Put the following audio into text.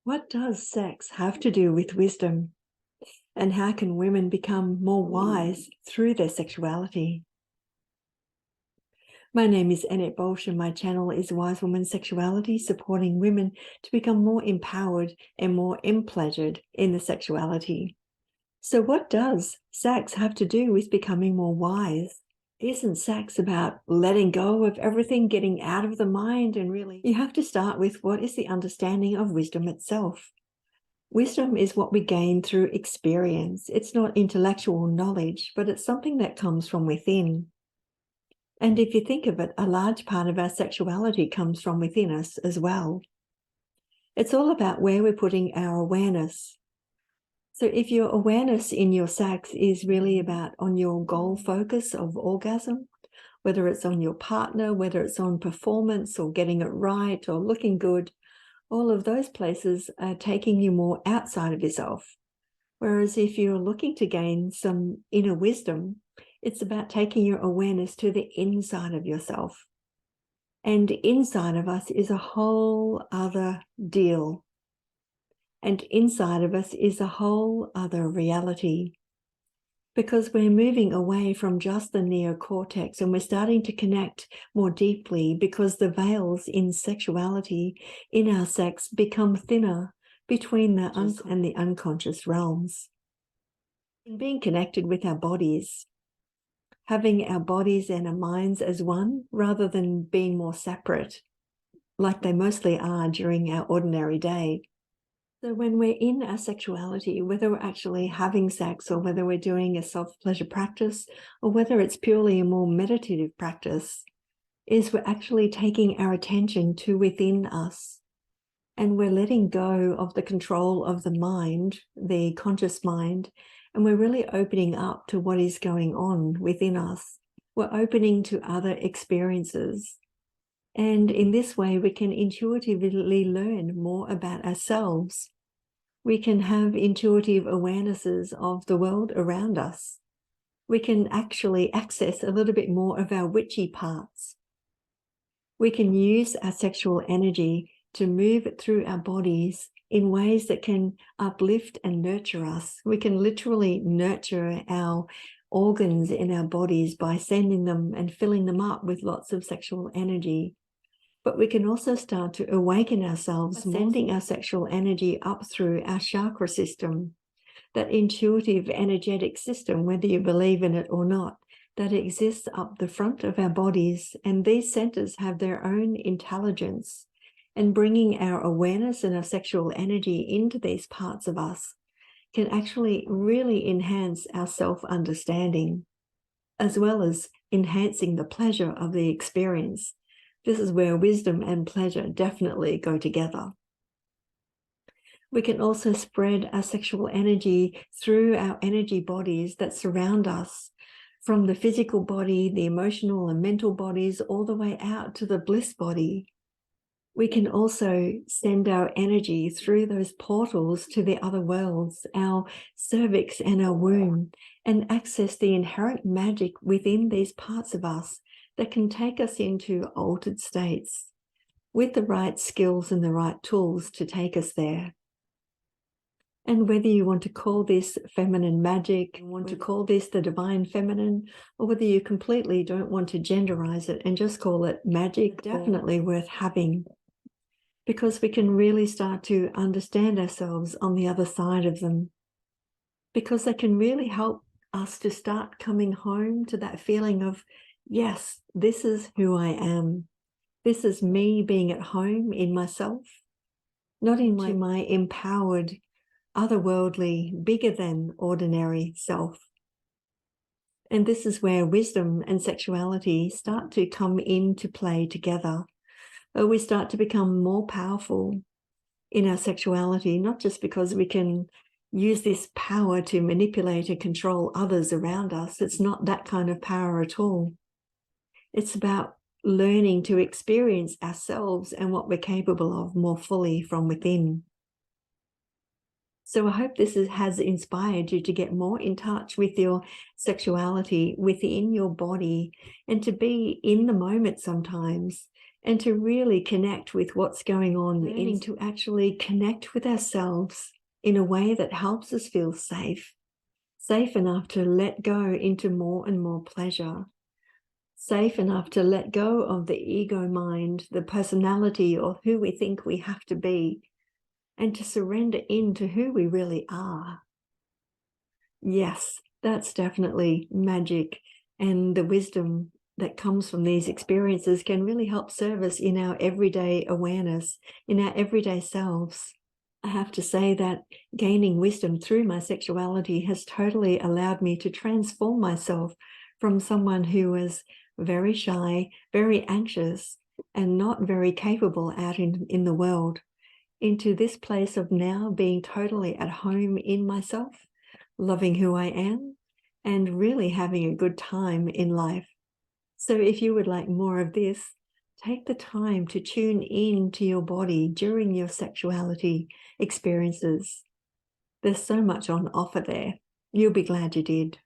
What does sex have to do with wisdom? And how can women become more wise through their sexuality? My name is Annette Bolsh and my channel is Wise Woman Sexuality, supporting women to become more empowered and more empleasured in the sexuality. So what does sex have to do with becoming more wise? Isn't sex about letting go of everything, getting out of the mind, and really you have to start with what is the understanding of wisdom itself. Wisdom is what we gain through experience. It's not intellectual knowledge, but it's something that comes from within. And if you think of it, a large part of our sexuality comes from within us as well. It's all about where we're putting our awareness. So if your awareness in your sex is really about on your goal focus of orgasm, whether it's on your partner, whether it's on performance or getting it right or looking good, all of those places are taking you more outside of yourself. Whereas if you're looking to gain some inner wisdom, it's about taking your awareness to the inside of yourself. And inside of us is a whole other deal. And inside of us is a whole other reality. Because we're moving away from just the neocortex and we're starting to connect more deeply, because the veils in sexuality, in our sex, become thinner between the and the unconscious realms. In being connected with our bodies, having our bodies and our minds as one rather than being more separate, like they mostly are during our ordinary day. So when we're in our sexuality, whether we're actually having sex or whether we're doing a self-pleasure practice or whether it's purely a more meditative practice, is we're actually taking our attention to within us. And we're letting go of the control of the mind, the conscious mind, and we're really opening up to what is going on within us. We're opening to other experiences. And in this way, we can intuitively learn more about ourselves. We can have intuitive awarenesses of the world around us. We can actually access a little bit more of our witchy parts. We can use our sexual energy to move it through our bodies in ways that can uplift and nurture us. We can literally nurture our organs in our bodies by sending them and filling them up with lots of sexual energy. But we can also start to awaken ourselves, sending our sexual energy up through our chakra system, that intuitive energetic system, whether you believe in it or not, that exists up the front of our bodies. And these centers have their own intelligence. And bringing our awareness and our sexual energy into these parts of us can actually really enhance our self-understanding, as well as enhancing the pleasure of the experience. This is where wisdom and pleasure definitely go together. We can also spread our sexual energy through our energy bodies that surround us, from the physical body, the emotional and mental bodies, all the way out to the bliss body. We can also send our energy through those portals to the other worlds, our cervix and our womb, and access the inherent magic within these parts of us that can take us into altered states with the right skills and the right tools to take us there. And whether you want to call this feminine magic, you want to call this the divine feminine, or whether you completely don't want to genderize it and just call it magic, definitely worth having, because we can really start to understand ourselves on the other side of them, because they can really help us to start coming home to that feeling of, yes, this is who I am. This is me being at home in myself, not into my empowered, otherworldly, bigger than ordinary self. And this is where wisdom and sexuality start to come into play together. We start to become more powerful in our sexuality, not just because we can use this power to manipulate and control others around us. It's not that kind of power at all. It's about learning to experience ourselves and what we're capable of more fully from within. So I hope this has inspired you to get more in touch with your sexuality within your body, and to be in the moment sometimes, and to really connect with what's going on, learning to actually connect with ourselves in a way that helps us feel safe enough to let go into more and more pleasure, safe enough to let go of the ego mind, the personality, or who we think we have to be, and to surrender into who we really are. Yes, that's definitely magic, and the wisdom that comes from these experiences can really help serve us in our everyday awareness, in our everyday selves. I have to say that gaining wisdom through my sexuality has totally allowed me to transform myself from someone who was very shy, very anxious, and not very capable out in the world, into this place of now being totally at home in myself, loving who I am, and really having a good time in life. So if you would like more of this, take the time to tune in to your body during your sexuality experiences. There's so much on offer there. You'll be glad you did.